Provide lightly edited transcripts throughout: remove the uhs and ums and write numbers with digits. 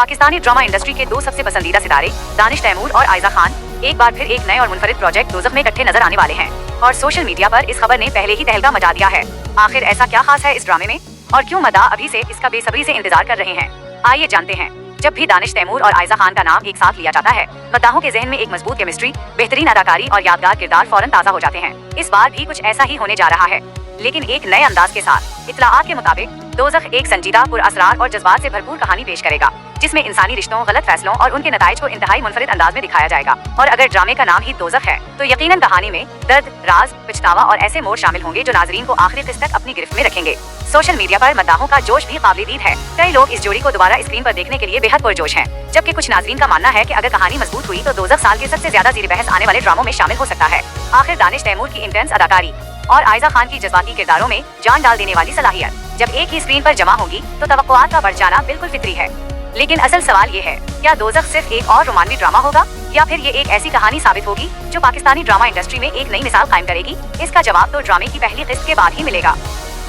Pakistani drama industry के दो सबसे पसंदीदा सितारे दानिश तैमूर और आयजा खान एक बार फिर एक नए और मुनफरिद प्रोजेक्ट दोज़ख में इकट्ठे नजर आने वाले हैं और सोशल मीडिया पर इस खबर ने पहले ही तहलका मचा दिया है। आखिर ऐसा क्या खास है इस ड्रामे में और क्यों मदा अभी से इसका बेसब्री से इंतजार कर रहे हैं, आइए जानते हैं। जब भी दानिश तैमूर और आयजा खान का नाम एक साथ लिया जाता है, मद्दाहों के जहन में एक मजबूत केमिस्ट्री, बेहतरीन अदाकारी और यादगार किरदार फौरन ताज़ा हो जाते हैं। इस बार भी कुछ ऐसा ही होने जा रहा है, लेकिन एक नए अंदाज के साथ। इत्तलाआत के मुताबिक दोज़ख एक संजीदा, पुरअसरार और जज्बात से भरपूर कहानी पेश करेगा, जिसमें इंसानी रिश्तों, गलत फैसलों और उनके नताइज को इंतहाई मुनफरिद अंदाज में दिखाया जाएगा। और अगर ड्रामे का नाम ही दोज़ख है, तो यकीनन कहानी में दर्द, राज, पछतावा और ऐसे मोड़ शामिल होंगे जो नाजरीन को आखिरी किस्त तक अपनी गिरफ्त में रखेंगे। सोशल मीडिया पर मद्दाहों का जोश भी काबिल-ए-दीद है। कई लोग इस जोड़ी को दोबारा स्क्रीन पर देखने के लिए बेहद पुरजोश हैं, जबकि कुछ नाजरीन का मानना है कि अगर कहानी मजबूत हुई तो दोज़ख साल के सबसे ज्यादा ज़ीर बहस आने वाले ड्रामों में शामिल हो सकता है। आखिर दानिश तैमूर की इंटेंस अदाकारी और आयजा खान की जज्बाती किरदारों में जान डाल देने वाली सलाहियत जब एक ही स्क्रीन पर जमा होगी तो तवक्कुआत का बढ़ जाना बिल्कुल फितरी है। लेकिन असल सवाल ये है, क्या दोज़ख सिर्फ एक और रोमांवी ड्रामा होगा या फिर ये एक ऐसी कहानी साबित होगी जो पाकिस्तानी ड्रामा इंडस्ट्री में एक नई मिसाल कायम करेगी? इसका जवाब तो ड्रामे की पहली किस्त के बाद ही मिलेगा।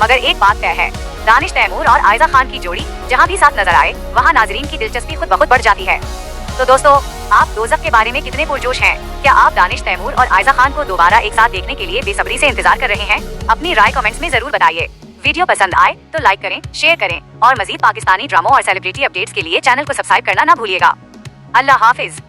मगर एक बात तय है, दानिश तैमूर और आयजा खान की जोड़ी जहाँ भी साथ नजर आए वहाँ नाजरीन की दिलचस्पी खुद ब खुद बढ़ जाती है। तो दोस्तों, आप दोज़ख के बारे में कितने पुरजोश हैं? क्या आप दानिश तैमूर और आयजा खान को दोबारा एक साथ देखने के लिए बेसब्री से इंतजार कर रहे हैं? अपनी राय कमेंट्स में जरूर बताइए। वीडियो पसंद आए तो लाइक करें, शेयर करें और मजीद पाकिस्तानी ड्रामों और सेलिब्रिटी अपडेट्स के लिए चैनल को सब्सक्राइब करना ना भूलिएगा। अल्लाह हाफिज।